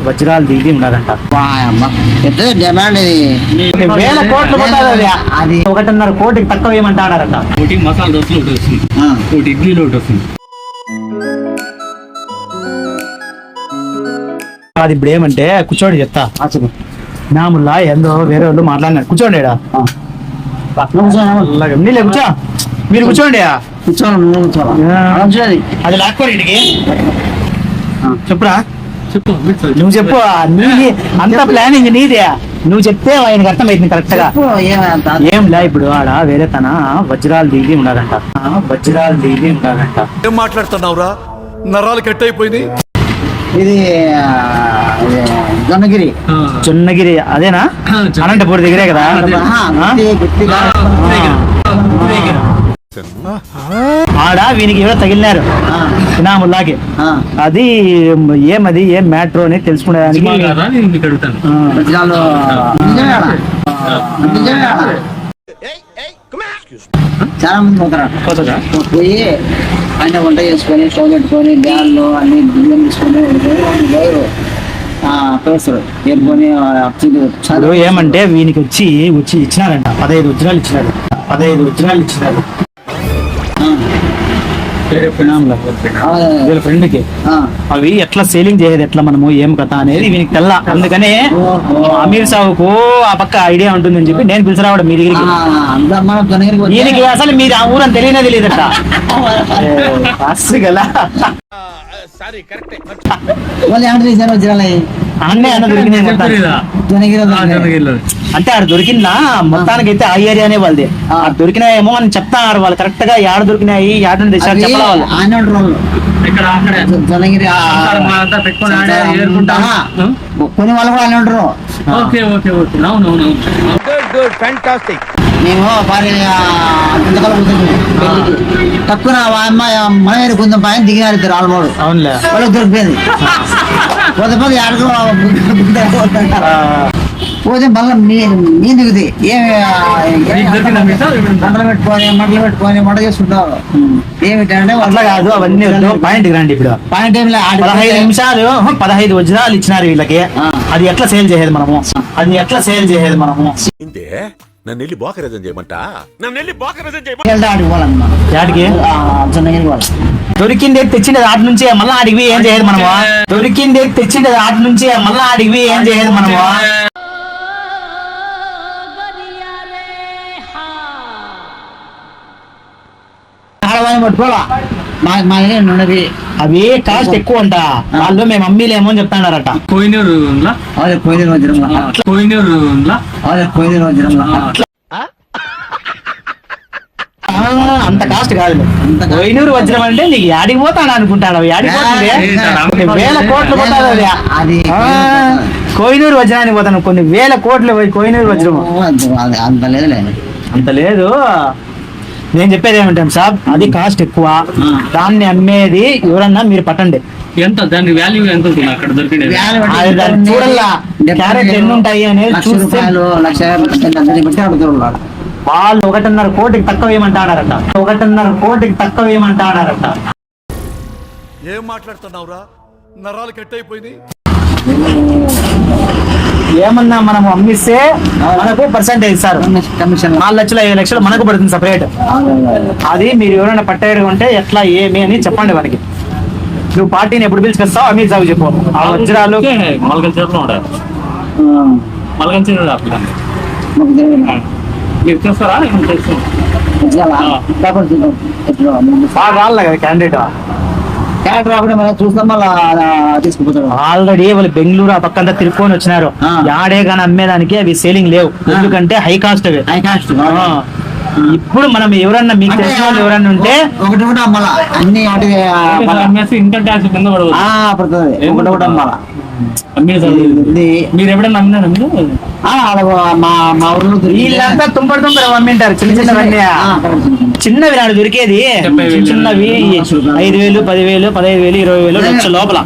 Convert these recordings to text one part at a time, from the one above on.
వజ్రాలు దిగి ఉన్నదంట. డిమాండ్ వేల కోట్లు కొట్టాలి అది. 1.5 కోటికి తక్కువ ఏమంటాడారట. ఒకటి మసాలా దోశలు ఒకటి వస్తుంది, ఒకటి ఇడ్లీలో ఒకటి వస్తుంది. అది ఇప్పుడు ఏమంటే కూర్చోండి చెప్తా. నాముల్లా ఏందో వేరే వాళ్ళు మాట్లాడినారు. కూర్చోండి నీళ్ళే కూర్చో, మీరు కూర్చోండి. అది లాక్కోండి ఇంటికి. చెప్పురా, చెప్పు నువ్వు చెప్పు. నీది అంత ప్లానింగ్ నీదే, నువ్వు చెప్తే ఆయనకి అర్థమైంది కరెక్ట్ గా. ఏంలా ఇప్పుడు ఆడ వేరే తన వజ్రాలు దిగి ఉన్నదంట. వజ్రాలు దిగి ఉన్నదంట. ఏం మాట్లాడుతున్నావురా, నరాలు కట్ అయిపోయింది. ఇది జొన్నగిరి. జొన్నగిరి అదేనా? అనంతపూర్ దగ్గరే కదా. ఆడ వీనికి ఎవరో తగిలినారు ఇనాముల్లాకి. అది ఏమది ఏం మ్యాటర్ అని తెలుసుకునేదానికి చాలా మంది పోతారా, పోయి ఆయన వంట చేసుకొని స్టవ్ పెట్టుకొని గ్యాన్లో అన్ని బియ్యం తీసుకొని ఏమంటే వీనికి వచ్చి ఇచ్చినారంట 15 వజ్రాలు ఇచ్చినారు. 15 వజ్రాలు ఇచ్చినారు వీళ్ళ ఫ్రెండ్ కి. అవి ఎట్లా సేలింగ్ చేసేది ఎట్లా మనము ఏం కథ అనేది వీనికి తెల్ల. అందుకనే అమీర్ సావుకు ఆ పక్క ఐడియా ఉంటుందని చెప్పి నేను పిలిచిరావడం మీ దగ్గరికి. వీనికి అసలు మీరు ఆ ఊరని తెలియనే తెలియదట. అన్నే అన్న దొరికింది అంటే ఆడ దొరికిందా మొత్తానికి అయితే ఆ ఏరియానే వాళ్ళది. దొరికినాయేమో అని చెప్తారు వాళ్ళు కరెక్ట్ గా. ఏడ దొరికినాయి ఏడ చెప్పాలి కొన్ని వాళ్ళు కూడా ఆయన ఉంటారు. మేము తక్కువ మనవేరు కొంచెం పైన దిగినారు ఇద్దరు ఆల్మోడు. వాళ్ళకి దొరికిపోయింది. పోతే పోతే పోతే మళ్ళీ నీ దిగుది మటలు పెట్టుకొని మట చేసుకుంటారు. ఏమిటంటే అట్లా కాదు అవన్నీ పాయింట్ రండి. ఇప్పుడు పాయింట్ ఏం 15 నిమిషాలు 15 వజ్రాలు ఇచ్చినారు వీళ్ళకి. అది ఎట్లా సేల్ చేసేది మనము? నన్ను వెళ్ళి బోకరేజం చేయమంట. దొరికింది తెచ్చింది ఆటి నుంచే మళ్ళీ ఆడికి ఏం చేయదు మనము. దొరికింది తెచ్చింది ఆటి నుంచే మళ్ళీ ఆడికి ఏం చేయదు మనము. అవి కాస్ట్ ఎక్కువ అంట. వాళ్ళు మేము అమ్మీలేమో అని చెప్తాడారట. అంత కాస్ట్ కాదు. కోహినూరు వజ్రం అంటే నీకు యాడికి పోతాడు అనుకుంటాడు. వేల కోట్లు పోతాడు. కోహినూరు వజ్రానికి పోతాను. కొన్ని వేల కోట్లు కోహినూరు వజ్రం అంత లేదు. నేను చెప్పేది ఏమంటాను సాబ్, అది కాస్ట్ ఎక్కువ. దాన్ని అమ్మేది ఎవరన్నా మీరు పట్టండి. ఎంత దాని వాల్యూ ఎంత ఉంటుంది అక్కడ దొరికింది చూడాలా. క్యారెట్ ఎన్ని ఉంటాయి అనేది చూస్తే వాళ్ళు 1.5 కోటికి తక్కువ ఏమంటాడారట. 1.5 కోటికి తక్కువ ఏమంటాడారట. ఏం మాట్లాడుతున్నావురా, నరాలు కట్ అయిపోయింది. ఏమన్నా మనం అమ్మిస్తే మనకు పర్సెంటేజ్ ఇస్తారు. 4 లక్షలు 5 లక్షలు మనకు పడుతుంది సపరేట్. అది మీరు ఎవరైనా పట్టేయడం అంటే ఎట్లా ఏమి అని చెప్పండి వానికి. నువ్వు పార్టీని ఎప్పుడు పిలుచుకొస్తావు అమీర్ సాగు చెప్పు. ఆ వజ్రాలు బాగా కదా క్యాండిడేట్. ఆల్రెడీ వాళ్ళు బెంగళూరు ఆ పక్కంతా తిరుక్కొని వచ్చినారు. యాడే కానీ అమ్మేదానికి అవి సేలింగ్ లేవు. ఎందుకంటే హై కాస్ట్ అవి. ఇప్పుడు మనం ఎవరన్నా మీకు తెలిసిన వాళ్ళు ఎవరన్నా ఉంటే ఒకటి కూడా అమ్మాలా. అన్ని ఇన్కమ్ ట్యాక్స్ కింద పడుతుంది. ఒకటి కూడా అమ్మాలా. మీరు ఎప్పుడన్నా అమ్మినారు? మా ఊర్లో వీళ్ళంతా తుంపడు అమ్మింటారు. చిన్నవి నాడు దొరికేది. చిన్నవి 5,000 10,000 15,000 20,000 లక్ష లోపల.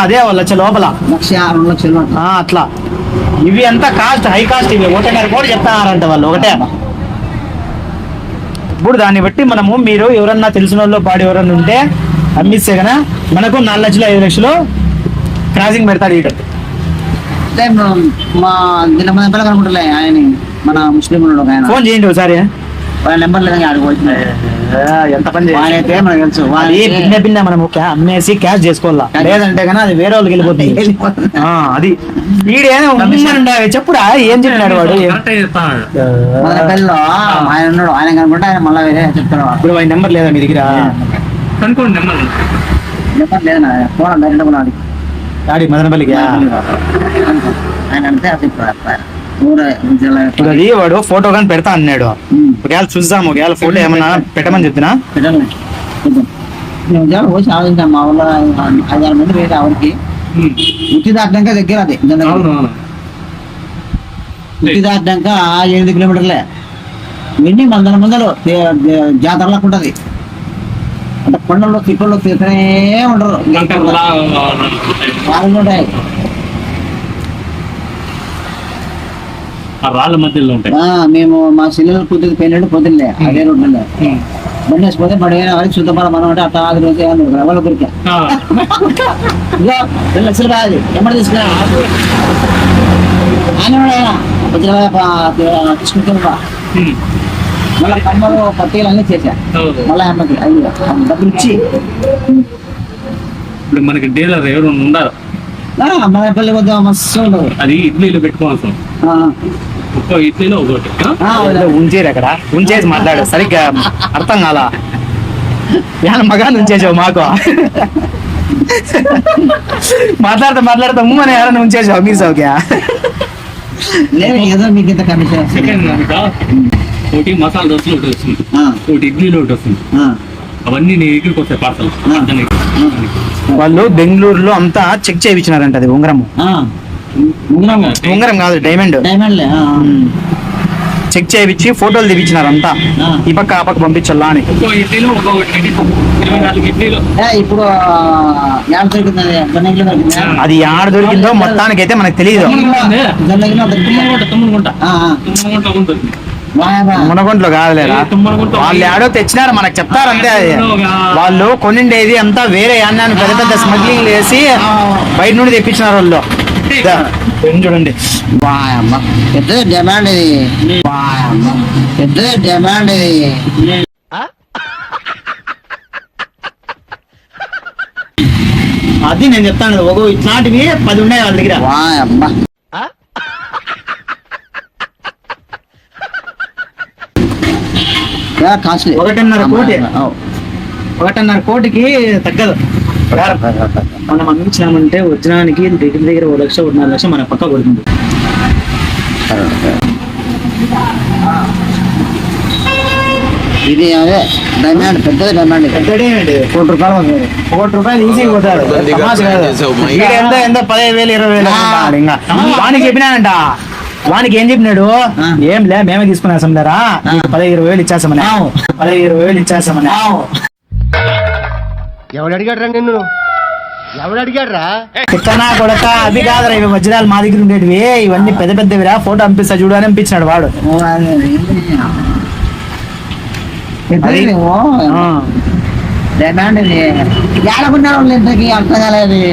అదే 1 లక్ష లోపల 1,00,000 అట్లా. ఇవి అంతా కాస్ట్ హై కాస్ట్. ఇవి 1.5 కోటి చెప్తారంట వాళ్ళు ఒకటే. ఇప్పుడు దాన్ని బట్టి మనము మీరు ఎవరన్నా తెలిసిన వాళ్ళు పాడి ఎవరన్నా ఉంటే అమ్మిస్తే కన్నా మనకు 4 లక్షలు 5 లక్షలు క్రాసింగ్ పెడతాడు ఈడు. అంటే మా దీని మంది పిల్లలు కనుకుంటలే ఆయన మన ముస్లిం ఉన్నాడు ఆయన ఫోన్ చేయండి ఒకసారి. వాళ్ళ నెంబర్ లేదని ఆడుకోవచ్చు. ఎంత పని చేయాలి వాడైతే మనకు తెలుసు అది భిన్న భిన్న మనము అమ్మేసి క్యాష్ చేసుకోవాలా, లేదంటే కన్నా అది వేరే వాళ్ళకి వెళ్ళిపోతుంది. అది ఈడేమో చెప్పురా ఏం చెప్పినాడు వాడు. కరెక్ట్ చెప్తాను. మన పిల్లలు ఆయన ఉన్నాడు, ఆయన కనుకుంటే ఆయన మళ్ళీ వేరే చెప్తాడు. ఇప్పుడు ఆయన నెంబర్ లేదా మీ దగ్గర? కనుక్కోండి నెంబర్. నెంబర్ లేదా ఫోన్ డైరెక్ట్ కూడా ఆడి మదనపల్లికి ఆయన అంటే అది ఇప్పుడు అది వాడు ఫోటో కానీ పెడతా అన్నాడు. ఒకవేళ చూద్దాము, ఒకవేళ ఫోటో ఏమన్నా పెట్టమని చెప్తున్నా. పోసి ఆలోచించాం మా ఊళ్ళో 5-6 మంది వేరే ఆవిడకి ఉట్టి దాటినాక దగ్గర అది ఉట్టి దాటినాక 8 కిలోమీటర్లే ఇవన్నీ మందలు జాతరలకు ఉంటది. అంటే కొండల్లో తిప్పల్లో తిరుగుతూనే ఉండరు, వాళ్ళు ఉంటాయి. రాళ్ళ మధ్యలో ఉంటాయి. మేము మా చెల్లెలు కూతురు పెళ్ళి పొద్దున్నే అదే రోడ్డు బండి వేసిపోతే పడి వరకు శుద్ధపడ మనం అంటే అట్లా 5 రోజులు ఎవరి దొరికా 2 లక్షలు కాదు ఎమ్మడి తీసుకురా తీసుకుంటా. మళ్ళీ కమ్మలు పట్టీలు అన్నీ చేశా. మళ్ళీ అమ్మకి డబ్బులు ఇచ్చి ఇప్పుడు మనకి డీలర్ ఎవరు ఉండాలి. మన పల్లి వద్ద మస్తు ఉండదు. అది ఇడ్లీలో పెట్టుకోవాల్సి ఒక్క ఇడ్లీలో ఒకటి ఉంచేది అక్కడ ఉంచేసి మాట్లాడు సరిగ్గా అర్థం కాలా. మగాన్ని ఉంచేసావు మాకు మాట్లాడతా అని ఎవరైనా ఉంచేసావు మీ సౌక్యా లేదు ఏదో మీకు ఇంత కమిషన్. సెకండ్ ఒకటి మసాలా దోశలు ఒకటి వస్తుంది, ఒకటి ఇడ్లీలో ఒకటి వస్తుంది. అవన్నీ నీ దగ్గరికి వస్తాయి పార్సల్. వాళ్ళు బెంగళూరులో అంతా చెక్ చేయించినారంట. అది ఉంగరం కాదు డైమండ్. చెక్ చేయించి ఫోటోలు తీపించినారు అంతా. ఈ పక్క ఆ పక్క పంపించాలా అని. ఇప్పుడు అది ఆడ దొరికిందో మొత్తానికి అయితే మనకు తెలియదు. మునగొంట్లో కాదులేరా, వాళ్ళు ఆడో తెచ్చినారు మనకు చెప్తారు అంతే. అది వాళ్ళు కొనిండేది అంతా వేరే యాన్నాన్ని పెద్ద పెద్ద స్మగ్లింగ్ వేసి బయట నుండి తెప్పించినారు వాళ్ళు. చూడండి పెద్ద డిమాండ్ ఇది, పెద్ద డిమాండ్ ఇది. అది నేను చెప్తాను. ఒక ఇట్లాంటివి 10 ఉన్నాయి వాళ్ళ దగ్గర. కాస్ట్లీ 1.5 కోటికి తగ్గదు. మనం అందించినామంటే వజ్రానికి దగ్గర 1 లక్ష 1.5 లక్ష మన పక్క పడుతుంది. ఇది అదే డిమాండ్, పెద్ద డిమాండ్. ₹1 కోటి ఈజీ పోతాడు. ఎంత 15,000 20,000 ఇంకా వానికి చెప్పినానంట. వానికి ఏం చెప్పినాడు, ఏం లే మేమే తీసుకునే సమలేరా 15,000-20,000 ఇచ్చేసామని. 15,000-20,000 ఇచ్చేసామని. ఎవడు అడిగాడ్రా నిన్ను? ఎవడు అడిగాడ్రా? తిట్టనా కొడక అవి కాదురా, ఇవి వజ్రాలు మా దగ్గర ఉండేటివి, ఇవన్నీ పెద్ద పెద్దవిరా, ఫోటో పంపిస్తా చూడు అని పంపించినాడు వాడు.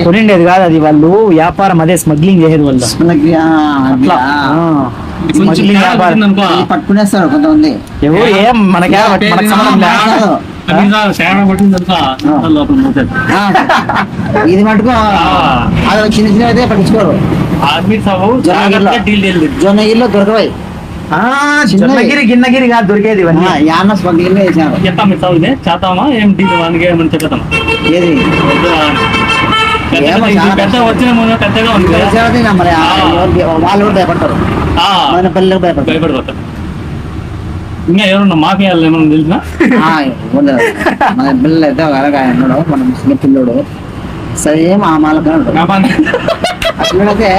కొనిండేది కాదు అది, వాళ్ళు వ్యాపారం అదే స్మగ్లింగ్ చేసేది వాళ్ళు. స్మగ్లింగ్ వ్యాపారం పట్టుకునేస్తారు కొంతమంది. ఎవరు ఏం మనకి ఇది మటుకు అది చిన్న చిన్న అయితే పట్టించుకోరు. జొన్నగిరిలో దొరకవాయి, చిన్నగిరి గిన్నగిరి కాదు దొరికేది ఇవన్నీ. యాన్న స్మగ్లింగ్ చేశారు. చేద్దామా ఏం డీల్ వానికి ఏమని చెప్తామా? ఏది పెద్ద వచ్చిన పెద్దగా ఉంది మరి వాళ్ళు కూడా భయపడతారు, మన పిల్లలకు భయపడిపోతారు. ఇంకా ఎవరన్నా మాఫియాలు ఏమన్నా తెలిసినా మన పిల్లలు అయితే అలాగా ఉన్నాడు, మన ముస్లిం పిల్లడు సేమ్ ఆ మాలగా అట్లయితే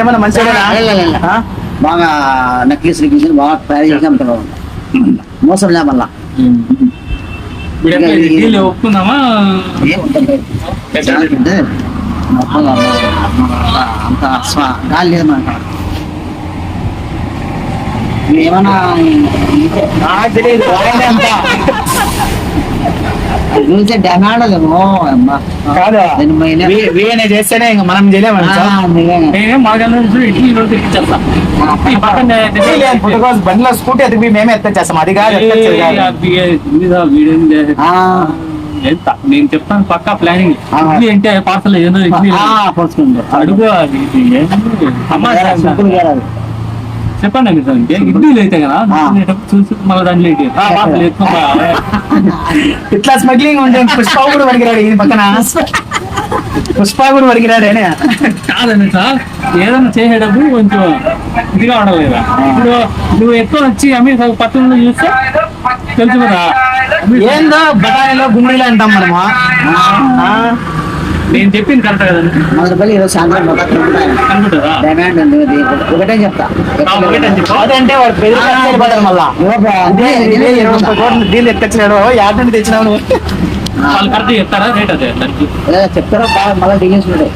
ఏమన్నా మంచిగా బాగా నక్లీస్ బాగా తయారు చేసి అమ్ముతున్నాడు. మోసం లే మళ్ళా ఒప్పుకుందామా? అంత గాలి లేదు మనకు. ఏమన్నా తెలియదు చూసే డిమాండ్ అదేమో అమ్మా కాదు నేను మైనా వీనే చేస్తేనే ఇంకా మనం చేయలేము నేనేం మాగల ఇడ్లీ నోట్ తెచ్చేస్తా ఈ పక్కన పుట్టుకోసం బండిలో స్కూటీ ఎత్తుకు మేమే ఎత్తచ్చేస్తాం అది కాదు ఎత్తచ్చేది కాదు. ఎంత నేను చెప్తాను పక్కా ప్లానింగ్ ఇడ్లీ అంటే పార్సల్ ఏదో ఇడ్లీ అడుగు అది అమ్మా చెప్పండి మీరు ఇడ్లీలు అయితే కదా చూసి మళ్ళీ దాంట్లో పార్సల్ ఇట్లా స్మగ్లింగ్ ఉంటే పుష్ప కూడా వడికిరాడు ఇది పక్కన పుష్ప కూడా వడికిరాడేనే కాదండి సార్ ఏదైనా చేసేటప్పుడు కొంచెం ఇదిగా ఉండాలి కదా ఇప్పుడు నువ్వు ఎక్కువ వచ్చి అమ్మి పక్కన చూస్తే తెలుసు కదా ఏందో బఠానీలో గుండెలు అంటాం మనము నేను చెప్పింది కరెక్ట్ కదండి 100 రూపాయలు ఈరోజు సాయంత్రం మొత్తం అనుకుంటారా డిమాండ్ ఉంది ఇది. ఒకటే చెప్తా అదంటే వాడు బెదిరిపోతాడు మళ్ళా ఇదే 20 కోట్లు డీల్ ఎక్కచ్చాడు యాడ్ నుండి తెచ్చినావు నువ్వు. వాళ్ళు కరెక్ట్ చెప్తారా రేట్ అదే దానికి చెప్తారా బాగా మళ్ళీ డీలింగ్స్ ఉంటాయి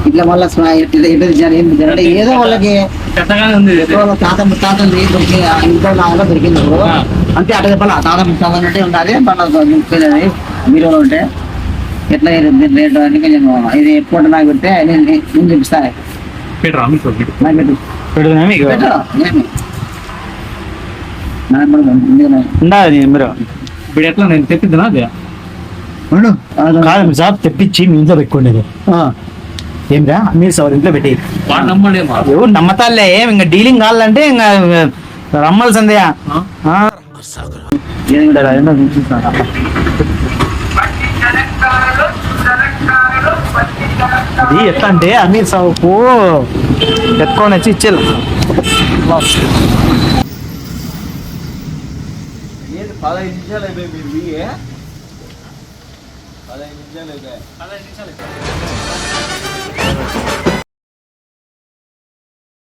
ఇట్లా మళ్ళీ అంటే ఏదో వాళ్ళకి పెద్దగానే ఉంది వాళ్ళ తాత ముత్తాతలు దొరికి ఇంట్లో నాలో దొరికింది అంతే అట్లా చెప్పాలి తాత ముత్తాతలు అంటే ఉండాలి ముప్పై మీరు ఉంటే ఎట్లా రేట్ అని కొంచెం ఇది ఎప్పుడు నాకు పెడితే నేను చూపిస్తాను పెట్టరా మీకు నాకు పెట్టు పెడుతున్నా మీకు పెట్టు ఏమి నాకు కూడా ఉంది. ఉండాలి మీరు ఇప్పుడు ఎట్లా నేను తెప్పిద్దా అదే ఉండు. కాదు మీరు సార్ తెప్పించి మీ ఇంట్లో పెట్టుకోండి ఏమిరా మీరు సార్ ఇంట్లో పెట్టి వాడు నమ్మడేమో ఎవరు నమ్మతాలే ఇంకా డీలింగ్ కావాలంటే ఇంకా రమ్మాల్సిందే ఇది ఎట్లా అంటే అమీర్ సాగుకు ఎత్తుకొని వచ్చి ఇచ్చేది 15 నిమిషాలు అయిపోయి మీరు 15 నిమిషాలు అయిపోయి